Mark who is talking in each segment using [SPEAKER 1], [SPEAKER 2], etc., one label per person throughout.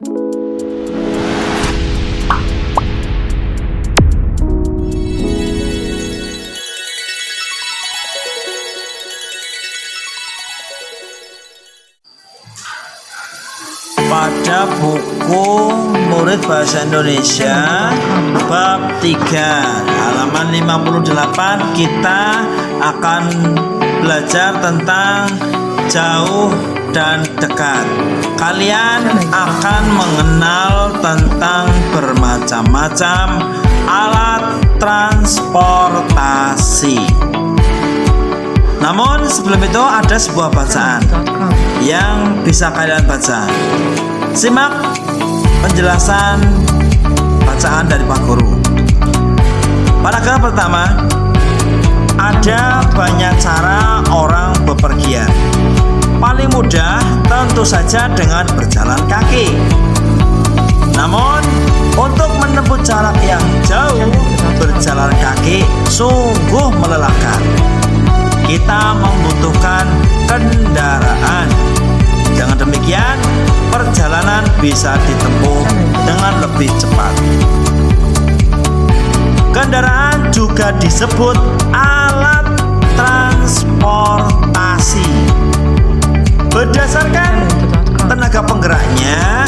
[SPEAKER 1] Pada buku Murid Bahasa Indonesia bab 3 halaman 58 kita akan belajar tentang jauh dan dekat. Kalian akan mengenal tentang bermacam-macam alat transportasi. Namun sebelum itu ada sebuah bacaan yang bisa kalian baca. Simak penjelasan bacaan dari Pak Guru. Paragraf pertama, ada banyak cara orang bepergian. Paling mudah tentu saja dengan berjalan kaki. Namun untuk menempuh jarak yang jauh, berjalan kaki sungguh melelahkan. Kita membutuhkan kendaraan. Dengan demikian, perjalanan bisa ditempuh dengan lebih cepat. Kendaraan juga disebut alat transportasi. Berdasarkan tenaga penggeraknya,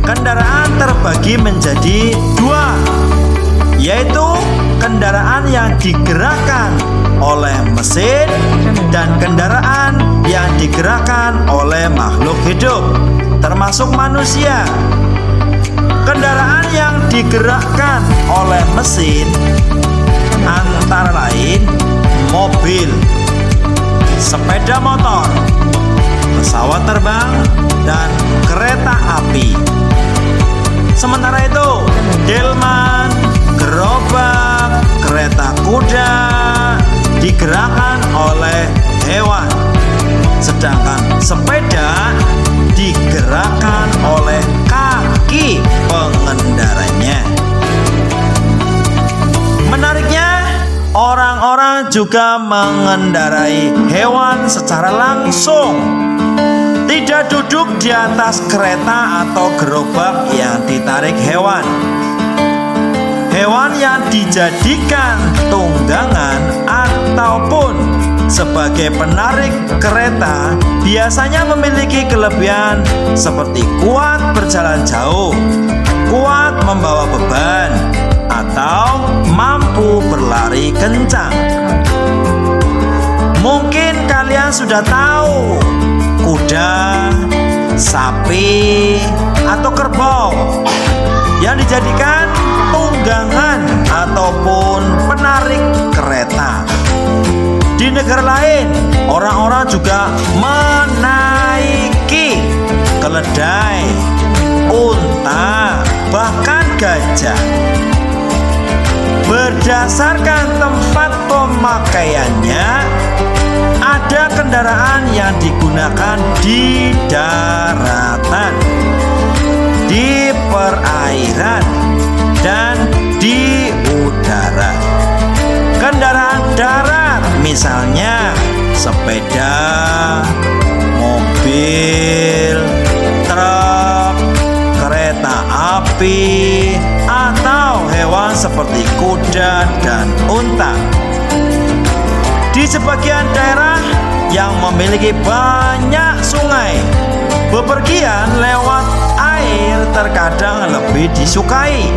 [SPEAKER 1] kendaraan terbagi menjadi dua, yaitu kendaraan yang digerakkan oleh mesin dan kendaraan yang digerakkan oleh makhluk hidup, termasuk manusia. Kendaraan yang digerakkan oleh mesin antara lain mobil, sepeda motor, pesawat terbang, dan kereta api. Sementara itu, delman, gerobak, kereta kuda digerakkan oleh hewan, sedangkan sepeda digerakkan oleh kaki pengendaranya. Menariknya, orang-orang juga mengendarai hewan secara langsung, tidak duduk di atas kereta atau gerobak yang ditarik hewan. Hewan yang dijadikan tunggangan ataupun sebagai penarik kereta biasanya memiliki kelebihan seperti kuat berjalan jauh, kuat membawa beban, atau mampu berlari kencang. Mungkin kalian sudah tahu kuda, sapi, atau kerbau yang dijadikan tunggangan ataupun penarik kereta. Di negara lain, orang-orang juga menaiki keledai, unta, bahkan gajah. Berdasarkan tempat pemakaiannya, ada kendaraan yang digunakan di daratan, di perairan, dan di udara. Kendaraan darat misalnya sepeda, mobil, truk, kereta api, atau hewan seperti kuda dan unta. Di sebagian daerah yang memiliki banyak sungai, bepergian lewat air terkadang lebih disukai.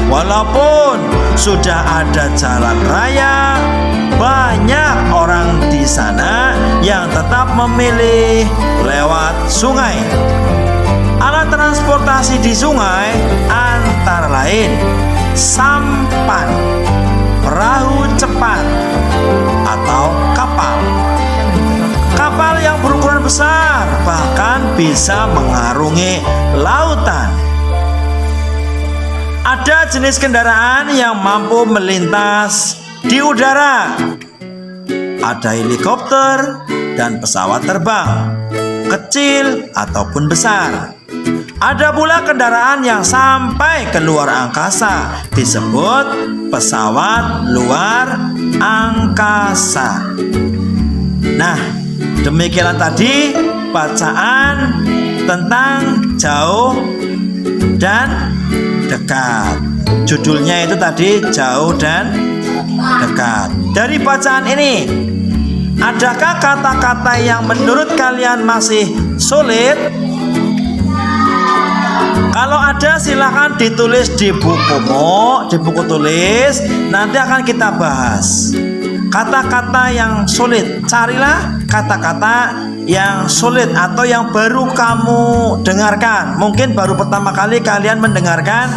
[SPEAKER 1] Walaupun sudah ada jalan raya, banyak orang di sana yang tetap memilih lewat sungai. Alat transportasi di sungai antara lain sampan, perahu cepat, atau kapal. Kapal yang berukuran besar bahkan bisa mengarungi lautan. Ada jenis kendaraan yang mampu melintas di udara. Ada helikopter dan pesawat terbang, kecil ataupun besar. Ada pula kendaraan yang sampai ke luar angkasa, disebut pesawat luar angkasa. Nah, demikianlah tadi bacaan tentang jauh dan dekat. Judulnya itu tadi jauh dan dekat. Dari bacaan ini, adakah kata-kata yang menurut kalian masih sulit? Kalau ada silahkan ditulis di bukumu, di buku tulis. Nanti akan kita bahas kata-kata yang sulit. Carilah kata-kata yang sulit atau yang baru kamu dengarkan. Mungkin baru pertama kali kalian mendengarkan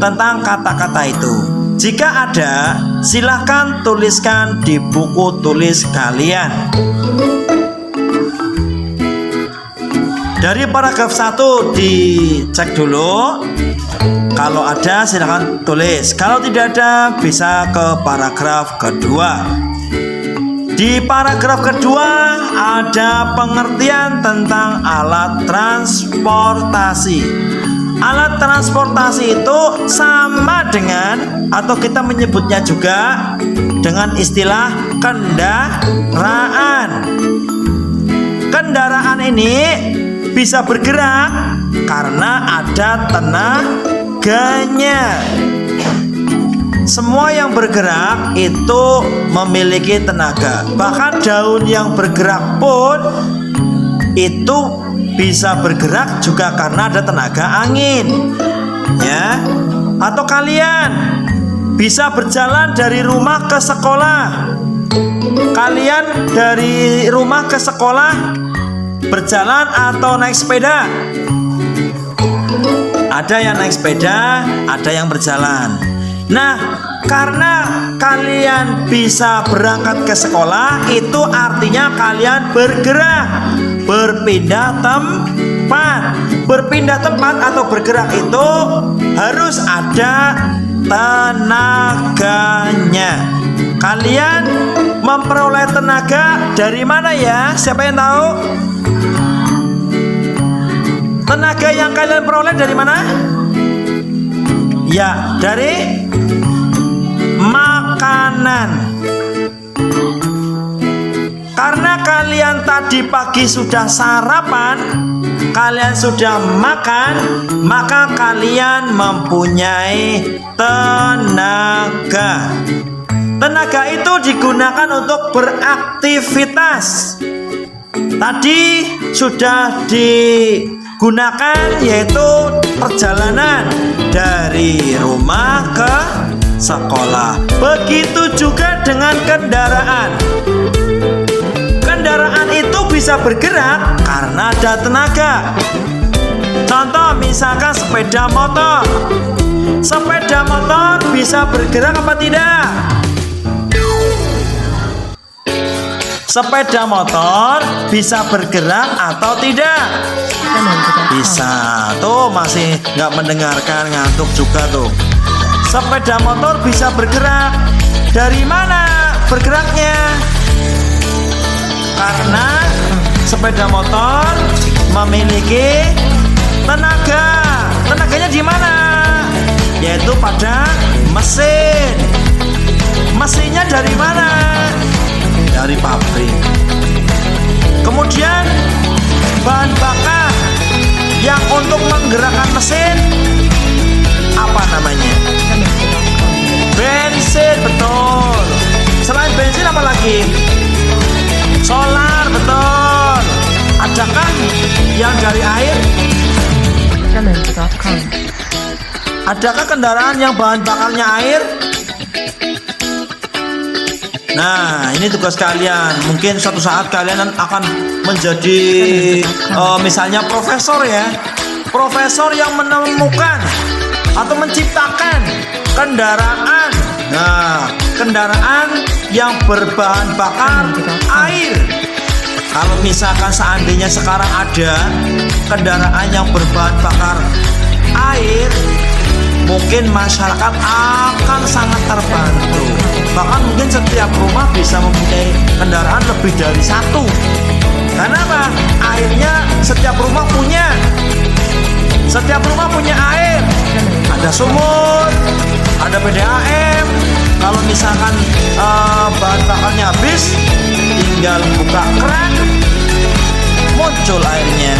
[SPEAKER 1] tentang kata-kata itu. Jika ada, silahkan tuliskan di buku tulis kalian. Dari paragraf 1 dicek dulu. Kalau ada silahkan tulis. Kalau tidak ada bisa ke paragraf kedua. Di paragraf kedua ada pengertian tentang alat transportasi. Alat transportasi itu sama dengan, atau kita menyebutnya juga dengan istilah kendaraan. Kendaraan ini bisa bergerak karena ada tenaganya. Semua yang bergerak itu memiliki tenaga. Bahkan daun yang bergerak pun itu bisa bergerak juga karena ada tenaga angin. Ya. Atau kalian bisa berjalan dari rumah ke sekolah. Kalian dari rumah ke sekolah berjalan atau naik sepeda? Ada yang naik sepeda, ada yang berjalan. Nah, karena kalian bisa berangkat ke sekolah, itu artinya kalian bergerak, berpindah tempat. Berpindah tempat atau bergerak itu harus ada tenaganya. Kalian memperoleh tenaga dari mana ya? Siapa yang tahu? Tenaga yang kalian peroleh dari mana? Ya, dari makanan. Karena kalian tadi pagi sudah sarapan, kalian sudah makan, maka kalian mempunyai tenaga. Tenaga itu digunakan untuk beraktivitas. Tadi sudah digunakan, yaitu perjalanan dari rumah ke sekolah. Begitu juga dengan kendaraan. Kendaraan itu bisa bergerak karena ada tenaga. Contoh misalkan sepeda motor. Sepeda motor bisa bergerak apa tidak? Sepeda motor bisa bergerak atau tidak? Bisa. Tuh masih nggak mendengarkan, ngantuk juga tuh. Sepeda motor bisa bergerak. Dari mana bergeraknya? Karena sepeda motor memiliki tenaga. Tenaganya di mana? Yaitu pada mesin. Mesinnya dari mana? Dari pabrik. Kemudian bahan bakar yang untuk menggerakkan mesin apa namanya? Bensin, betul. Selain bensin apa lagi? Solar, betul. Adakah yang dari air? Adakah kendaraan yang bahan bakarnya air? Nah, ini tugas kalian. Mungkin suatu saat kalian akan menjadi misalnya profesor ya. Profesor yang menemukan atau menciptakan kendaraan. Nah, kendaraan yang berbahan bakar air. Kalau misalkan seandainya sekarang ada kendaraan yang berbahan bakar air, mungkin masyarakat akan sangat terbantu. Bahkan mungkin setiap rumah bisa mempunyai kendaraan lebih dari satu. Kenapa? Airnya setiap rumah punya. Setiap rumah punya air. Ada sumur, ada PDAM. Kalau misalkan bahan bakarnya habis, tinggal buka keran, muncul airnya.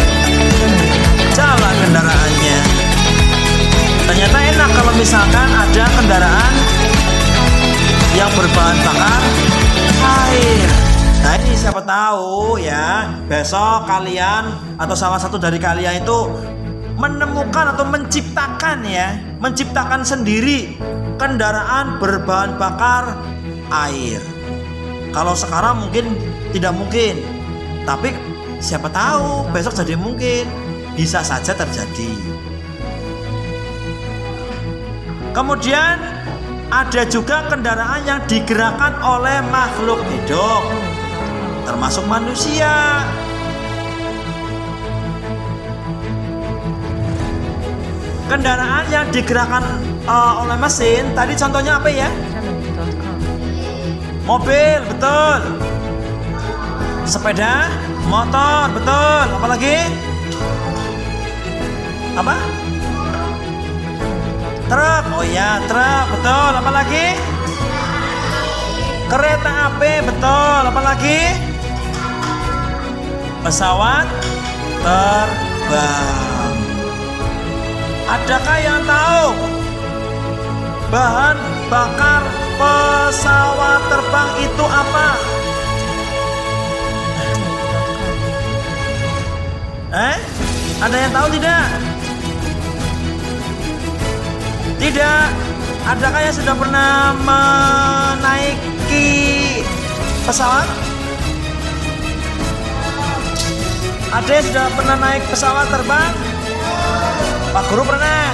[SPEAKER 1] jalan kendaraannya. Ternyata enak kalau misalkan ada kendaraan yang berbahan bakar air. Nah ini siapa tahu ya, besok kalian atau salah satu dari kalian itu menemukan atau menciptakan sendiri kendaraan berbahan bakar air. Kalau sekarang mungkin tidak mungkin, tapi siapa tahu besok jadi mungkin, bisa saja terjadi. Kemudian ada juga kendaraan yang digerakkan oleh makhluk hidup, termasuk manusia. Kendaraan yang digerakkan oleh mesin, tadi contohnya apa ya? Mobil, betul. Sepeda, motor, betul. Apa lagi? Apa? Truk, oh ya, truk, betul. Apa lagi? Kereta api, betul. Apa lagi? Pesawat terbang. Adakah yang tahu bahan bakar pesawat terbang itu apa? Ada yang tahu tidak? Tidak. Adakah yang sudah pernah menaiki pesawat? Ada yang sudah pernah naik pesawat terbang? Pak Guru pernah.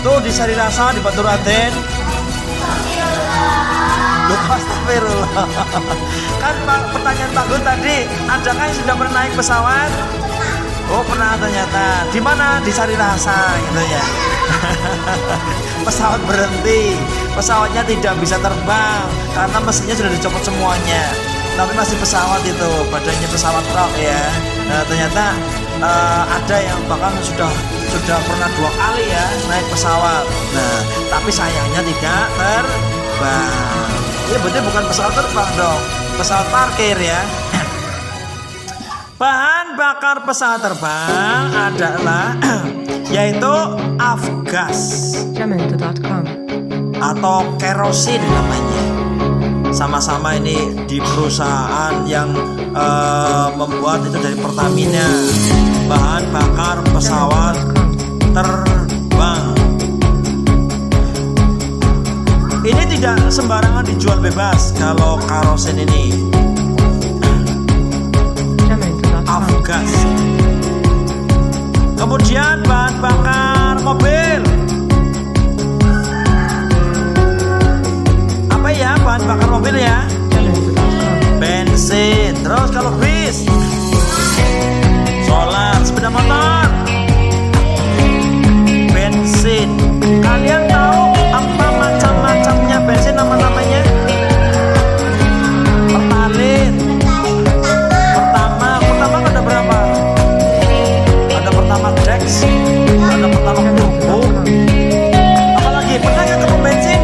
[SPEAKER 1] Tuh di Sari Rasa, di Batu Raden. Astagfirullah. Kan pertanyaan Pak Guru tadi, adakah yang sudah pernah naik pesawat? Oh pernah ternyata. Di mana? Di Sari Rasa gitu ya. Pesawat berhenti, pesawatnya tidak bisa terbang karena mesinnya sudah dicopot semuanya. Tapi masih pesawat itu, badannya pesawat truk ya. Nah, ternyata ada yang bahkan sudah pernah 2 kali ya naik pesawat. Nah, tapi sayangnya tidak terbang. Ya berarti bukan pesawat terbang dong, pesawat parkir ya. Bahan bakar pesawat terbang adalah yaitu afgas atau kerosin namanya. Sama-sama ini di perusahaan yang membuat itu dari Pertamina. Bahan bakar pesawat terbang. Ini tidak sembarangan dijual bebas kalau kerosin ini. Afgas. Kemudian bahan bakar mobil. Apa ya bahan bakar mobil ya? Bensin. Terus kalau bis, solar. Sepeda motor, bensin. Kalian tahu apa macam-macamnya bensin, nama-namanya? Pertalite. Pertama ada berapa? Ada Pertamax Dex, ada Pertamax Turbo. Apalagi pernah nggak ke pom bensin?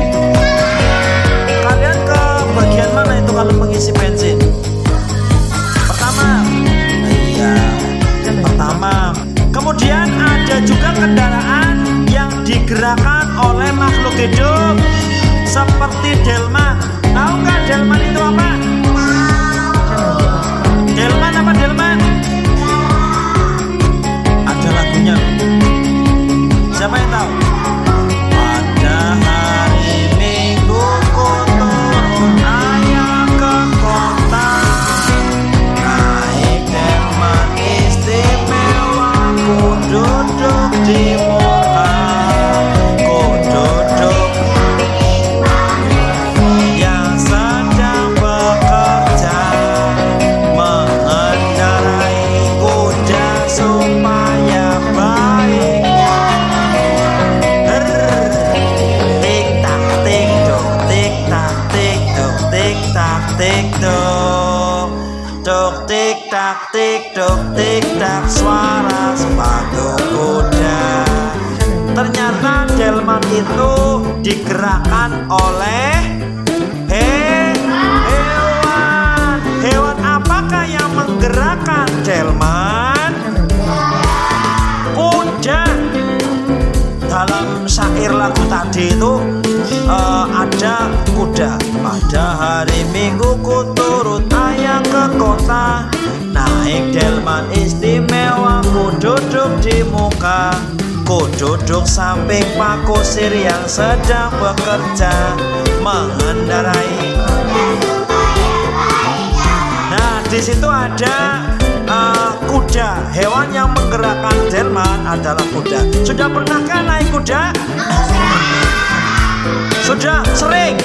[SPEAKER 1] Kalian ke bagian mana itu kalau mengisi bensin? Pertama. Iya. Pertama. Kemudian ada juga kendaraan yang digerakkan oleh makhluk hidup seperti delman. Tahu nggak delman itu apa? Delman apa delman? Ada lagunya. Siapa yang tahu? Pada hari Minggu ku turun ayah ke kota, naik delman istimewa, ku duduk di muka, ku duduk yang sedang bekerja, mengendarai kuda supaya baik. Tik tak tik tuk, tik tak tik tuk, tik tak tik tuk, tuk tik tak tik tuk, tik tak suara sepatu kuda. Ternyata delman itu digerakkan oleh hewan. Hewan apakah yang menggerakkan delman? syair lagu tadi itu ada kuda. Pada hari Minggu ku turut ayah ke kota, naik delman istimewa, ku duduk di muka, ku duduk samping Pak Kusir yang sedang bekerja mengendarai. Nah, di situ ada kuda. Hewan yang menggerakkan delman adalah kuda. Sudah pernahkah naik kuda? Sudah sering?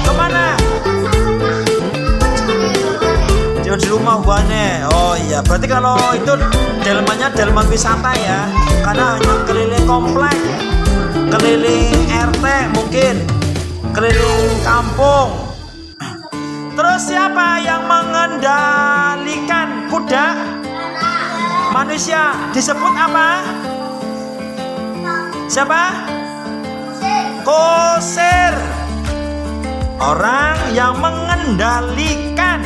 [SPEAKER 1] Kemana? Di rumah Wane. Oh iya, berarti kalau itu delmannya delman wisata ya, karena hanya keliling komplek, keliling RT mungkin, keliling kampung. Terus siapa yang mengendalikan kuda? Manusia. Disebut apa? Siapa? Kusir. Orang yang mengendalikan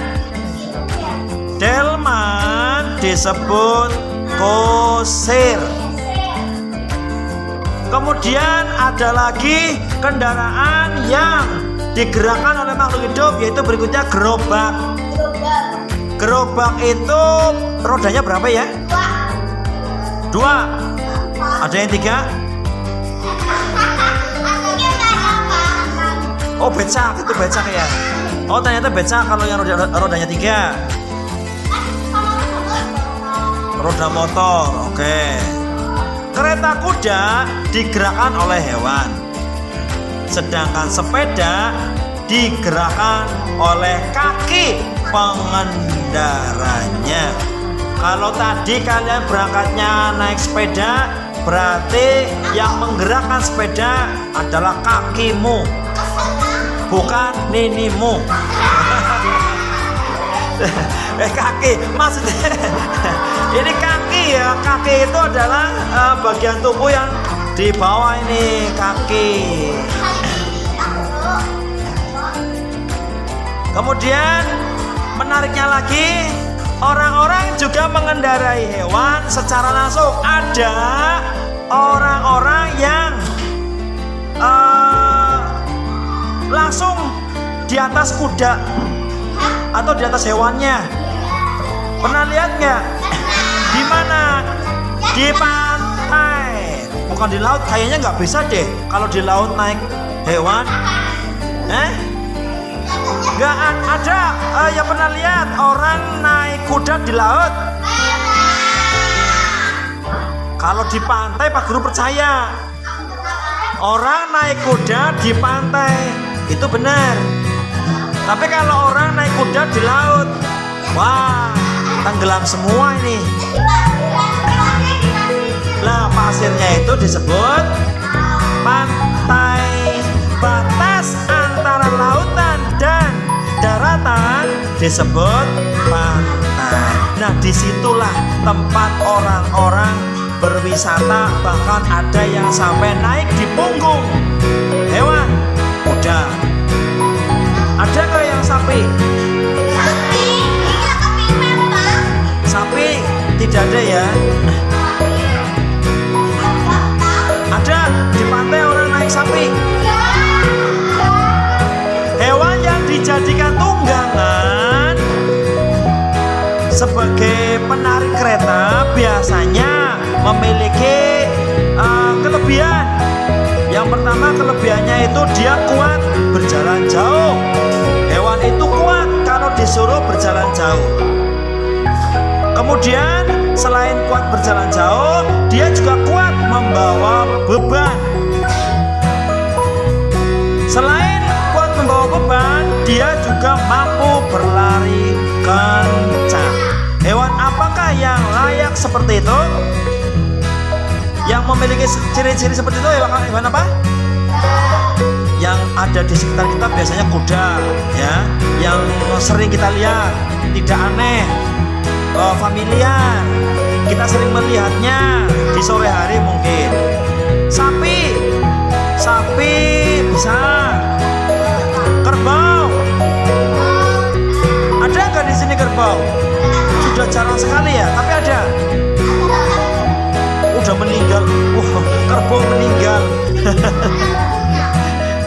[SPEAKER 1] delman disebut kusir. Kemudian ada lagi kendaraan yang digerakkan oleh makhluk hidup, yaitu berikutnya gerobak. Gerobak itu rodanya berapa ya? Dua. Ada yang tiga? Oh, becak, itu becak ya. Oh, ternyata becak kalau yang rodanya tiga. Roda motor, oke. Kereta kuda digerakkan oleh hewan, sedangkan sepeda digerakkan oleh kaki pengendaranya. Kalau tadi kalian berangkatnya naik sepeda, berarti yang menggerakkan sepeda adalah kakimu, bukan ninimu. Kaki maksudnya ini kaki ya. Kaki itu adalah bagian tubuh yang di bawah ini, kaki. Kemudian menariknya lagi, orang-orang juga mengendarai hewan secara langsung. Ada orang-orang yang langsung di atas kuda atau di atas hewannya. Pernah lihat nggak? Di mana? Di pantai. Bukan di laut. Kayaknya nggak bisa deh kalau di laut naik hewan. Nggak ada yang pernah lihat orang naik kuda di laut. Kalau di pantai Pak Guru percaya orang naik kuda di pantai itu benar. Tapi kalau orang naik kuda di laut, wah, tenggelam semua ini. Nah, pasirnya itu disebut pantai. Batas antara lautan dan daratan disebut pantai. Nah, disitulah tempat orang-orang berwisata, bahkan ada yang sampai naik di punggung hewan kuda. Ada nggak yang sapi? Sapi tidak ada ya. Ada di pantai orang naik sapi. Hewan yang dijadikan tunggangan sebagai penarik kereta biasanya memiliki kelebihan. Yang pertama, kelebihannya itu dia kuat berjalan jauh. Hewan itu kuat kalau disuruh berjalan jauh. Kemudian selain kuat berjalan jauh, dia juga kuat membawa beban. Selain kuat membawa beban, dia juga mampu berlari kencang. Hewan apakah yang layak seperti itu? Yang memiliki ciri-ciri seperti itu hewan apa? Yang ada di sekitar kita biasanya kuda, ya, yang sering kita lihat, tidak aneh, familiar. Kita sering melihatnya di sore hari mungkin. Sapi bisa. Kerbau, ada nggak di sini kerbau? Sudah jarang sekali ya, tapi ada. Udah meninggal. meninggal. Wah, kerbau meninggal.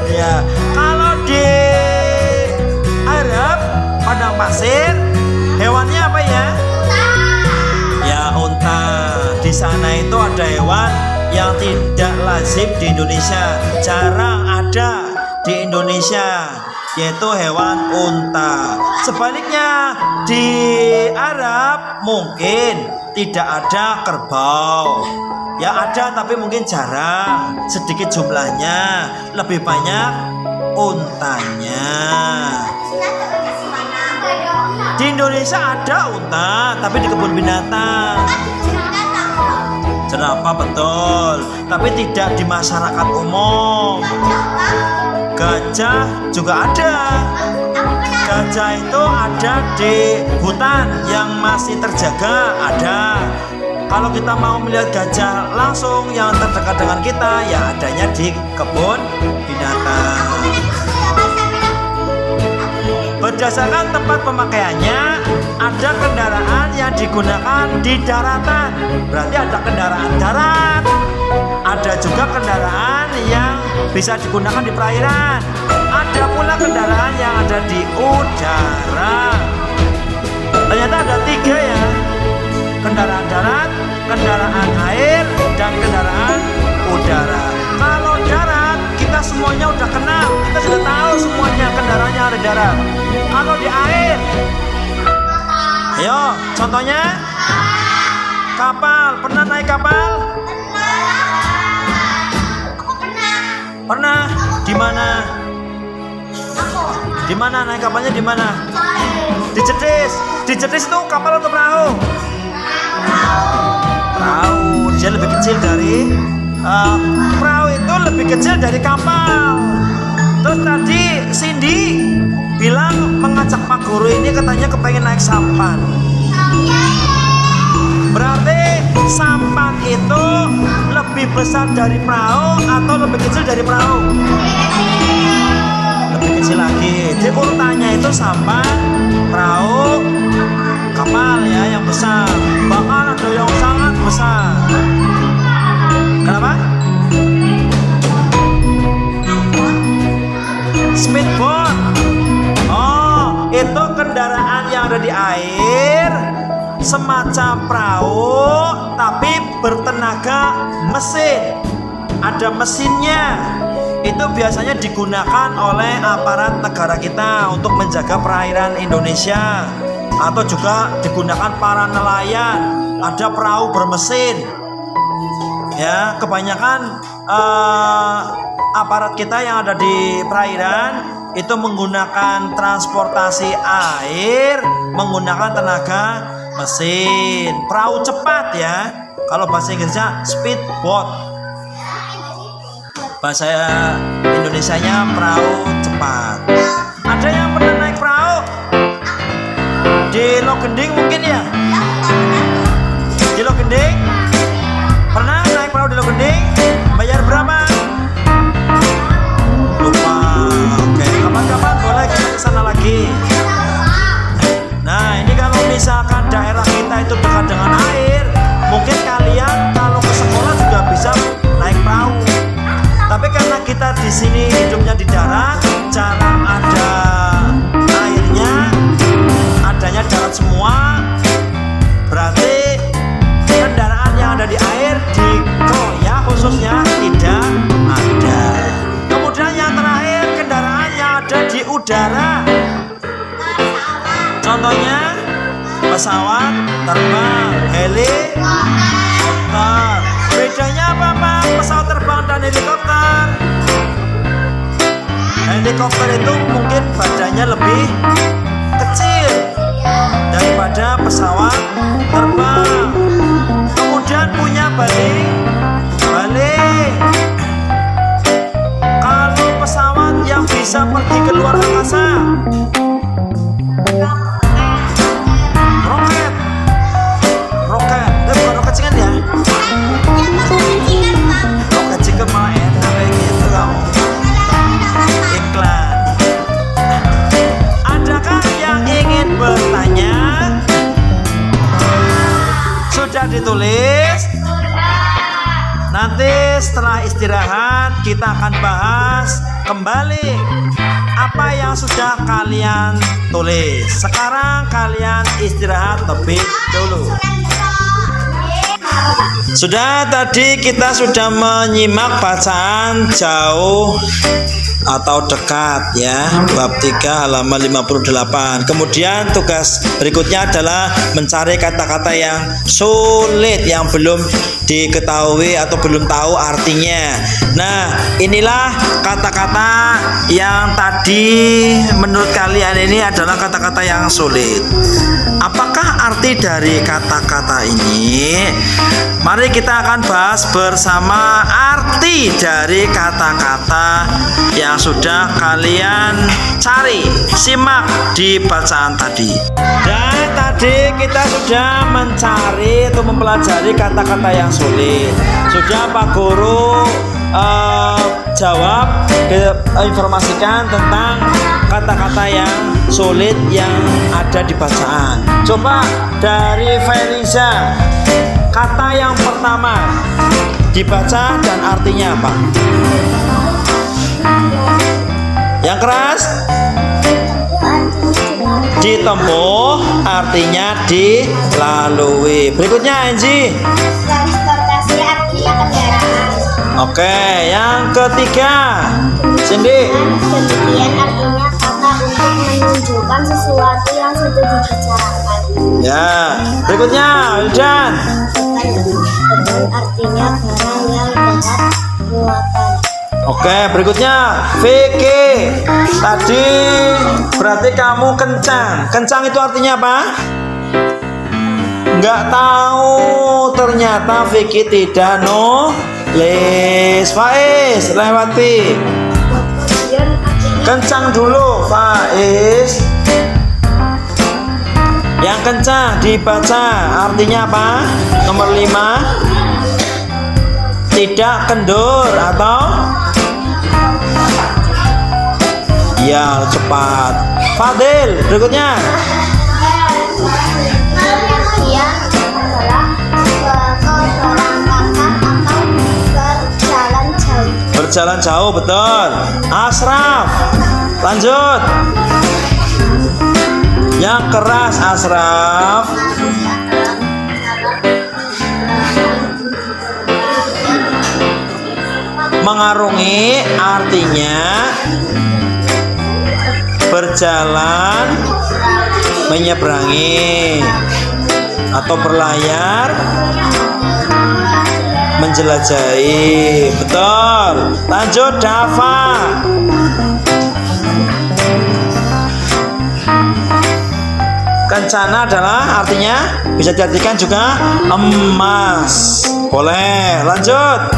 [SPEAKER 1] Ya, kalau di Arab padang pasir hewannya apa ya? Ya, unta. Di sana itu ada hewan yang tidak lazim di Indonesia, jarang ada di Indonesia, yaitu hewan unta. Sebaliknya di Arab mungkin tidak ada kerbau. Ya ada tapi mungkin jarang, sedikit jumlahnya, lebih banyak untanya. Di Indonesia ada unta tapi di kebun binatang. Jerapah betul, tapi tidak di masyarakat umum. Gajah juga ada. Gajah itu ada di hutan yang masih terjaga, ada. Kalau kita mau melihat gajah langsung yang terdekat dengan kita, ya adanya di kebun binatang. Berdasarkan tempat pemakaiannya, ada kendaraan yang digunakan di daratan, berarti ada kendaraan darat. Ada juga kendaraan yang bisa digunakan di perairan. Ada pula kendaraan yang ada di udara. Ternyata ada 3 ya, kendaraan darat, kendaraan air, dan kendaraan udara. Kalau darat kita semuanya udah kenal, kita sudah tahu semuanya kendaraannya ada darat. Kalau di air, ayo contohnya kapal. Pernah naik kapal? Pernah. Di mana? Di mana naik kapalnya? Di mana? Di Jetis. Di Jetis itu kapal atau perahu? Perahu. Dia lebih kecil dari perahu, itu lebih kecil dari kapal. Terus tadi Cindy bilang mengajak Pak Guru ini katanya kepengen naik sampan. Berarti sampan itu lebih besar dari perahu atau lebih kecil dari perahu? Lebih kecil lagi. Jadi urutannya itu sampan, perahu, kapal ya yang besar. Bahkan ada yang sangat besar. Kenapa? Speedboat. Oh, itu kendaraan yang ada di air, semacam perahu tapi bertenaga mesin. Ada mesinnya. Itu biasanya digunakan oleh aparat negara kita untuk menjaga perairan Indonesia, atau juga digunakan para nelayan. Ada perahu bermesin. Ya, kebanyakan aparat kita yang ada di perairan itu menggunakan transportasi air, menggunakan tenaga mesin, perahu cepat ya. Kalau bahasa Inggrisnya speedboat, bahasa Indonesianya perahu cepat. Ada yang pernah naik perahu di Logending mungkin ya? Di Logending pernah naik perahu di Logending? Bayar berapa? Lupa. Oke, kapan-kapan boleh kita ke sana lagi. Nah, ini kalau misalkan daerah kita itu dekat dengan air, mungkin kalian kalau ke sekolah juga bisa naik perahu. Tapi karena kita di sini hidupnya di darat, jarang ada airnya, adanya darat semua, berarti kendaraan yang ada di air, di Koya khususnya tidak ada. Kemudian yang terakhir, kendaraan yang ada di udara. Contohnya pesawat terbang, helikopter. Bedanya apa Pak? Pesawat terbang dan helikopter. Helikopter itu mungkin badannya lebih kecil daripada pesawat terbang. Kemudian punya balik. Kalau pesawat yang bisa pergi ke luar angkasa, roket, bukan roket chicken ya? Roket chicken malah enak kayak gitu kamu. Iklan. Adakah yang ingin bertanya? Sudah ditulis? Nanti setelah istirahat kita akan bahas kembali apa yang sudah kalian tulis. Sekarang kalian istirahat lebih dulu. Sudah, tadi kita sudah menyimak bacaan jauh atau dekat ya, bab 3 halaman 58. Kemudian tugas berikutnya adalah mencari kata-kata yang sulit, yang belum diketahui atau belum tahu artinya. Nah, inilah kata-kata yang tadi menurut kalian ini adalah kata-kata yang sulit. Apakah arti dari kata-kata ini? Mari kita akan bahas bersama arti dari kata-kata yang sudah kalian cari, simak di bacaan tadi. Dan tadi kita sudah mencari atau mempelajari kata-kata yang sulit. Sudah Pak Guru jawab, informasikan tentang kata-kata yang sulit yang ada di bacaan. Coba dari Feliza, kata yang pertama dibaca dan artinya apa? Yang keras? Ditempuh, artinya dilalui. Berikutnya Anji.
[SPEAKER 2] Transportasi artinya kendaraan.
[SPEAKER 1] Oke, yang ketiga Cindy.
[SPEAKER 2] Kemudian artinya kata untuk menunjukkan sesuatu yang sudah dibicarakan.
[SPEAKER 1] Ya, berikutnya Wildan.
[SPEAKER 2] Beban artinya barang yang berat muatan.
[SPEAKER 1] Oke, berikutnya Vicky. Tadi berarti kamu kencang. Kencang itu artinya apa? Enggak tahu. Ternyata Vicky tidak nulis. Faiz, lewati.
[SPEAKER 2] Kemudian artinya
[SPEAKER 1] Kencang dulu, Faiz. Yang kencang dibaca artinya apa? Nomor 5. Tidak kendur atau ya cepat. Fadil, berikutnya.
[SPEAKER 2] dia adalah keberangkatan atau berjalan jauh.
[SPEAKER 1] Berjalan jauh, betul. Asraf, lanjut. Yang keras, Asraf. Mengarungi artinya berjalan, menyeberangi atau berlayar, menjelajahi. Betul. Lanjut Dava. Kencana adalah artinya bisa diartikan juga emas. Boleh. Lanjut.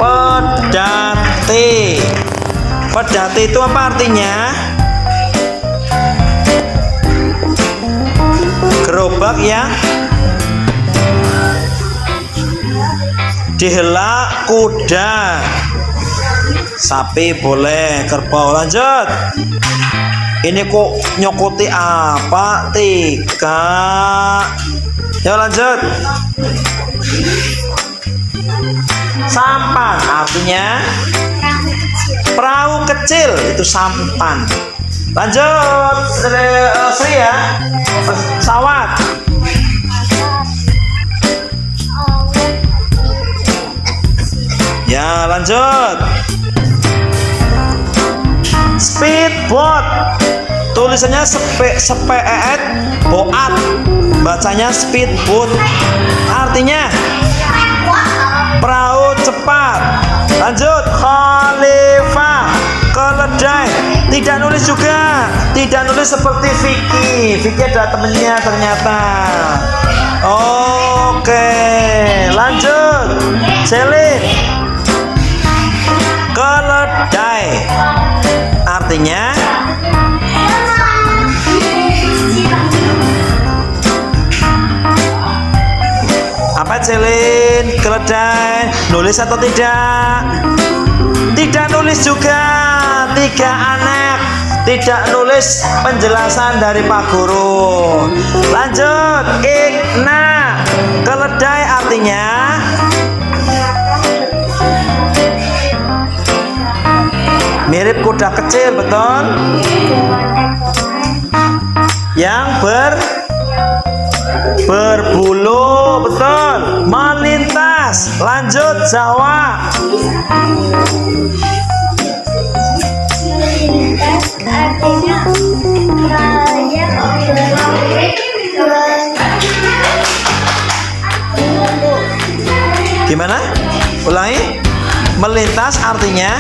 [SPEAKER 1] Pedati. Pedati itu apa artinya? Gerobak yang dihelak kuda. Sapi boleh, kerbau. Lanjut. Ini kok nyokoti apa? 3. Yuk lanjut. Sampan artinya perahu kecil, itu sampan. Lanjut Sri ya. Pesawat. Ya lanjut. Speedboat, tulisannya sepeet boat, bacanya speedboat, artinya perahu cepat. Lanjut. Khalifah, keledai. Tidak nulis juga, tidak nulis seperti Vicky. Vicky adalah temennya ternyata. Oke, lanjut. Selin, keledai artinya apa? Celin, keledai, nulis atau tidak? Tidak nulis juga. 3 anak, tidak nulis penjelasan dari Pak Guru. Lanjut. Ikna. Keledai artinya mirip kuda kecil, betul? Yang berbulu, betul. Melintas. Lanjut, Jawa.
[SPEAKER 2] Melintas artinya
[SPEAKER 1] Gimana? Ulangi. Melintas artinya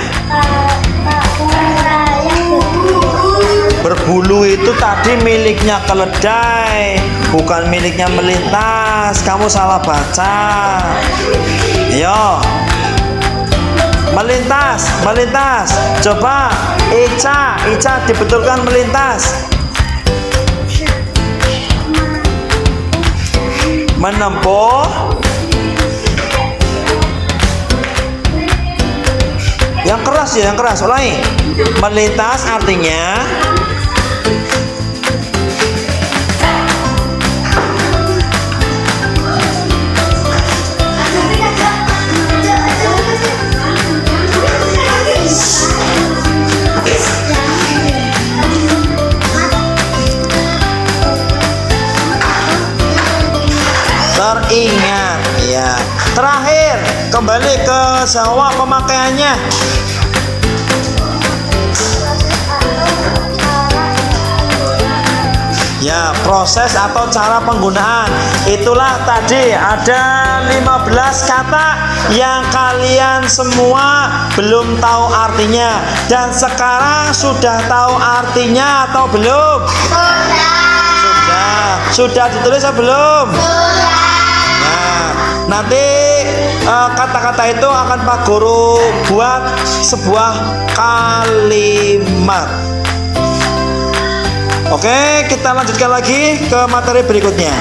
[SPEAKER 1] berbulu itu tadi miliknya keledai, bukan miliknya melintas. Kamu salah baca. Ayo. Melintas, melintas. Coba Ica dibetulkan melintas. Menempuh. Yang keras ya, yang keras. Ulangi. Melintas artinya teringat ya. Terakhir, kembali ke Jawa pemakaiannya. Ya, proses atau cara penggunaan. Itulah tadi ada 15 kata yang kalian semua belum tahu artinya. Dan sekarang sudah tahu artinya atau belum? Sudah ditulis atau belum? Nah, nanti kata-kata itu akan Pak Guru buat sebuah kalimat. Oke, kita lanjutkan lagi ke materi berikutnya.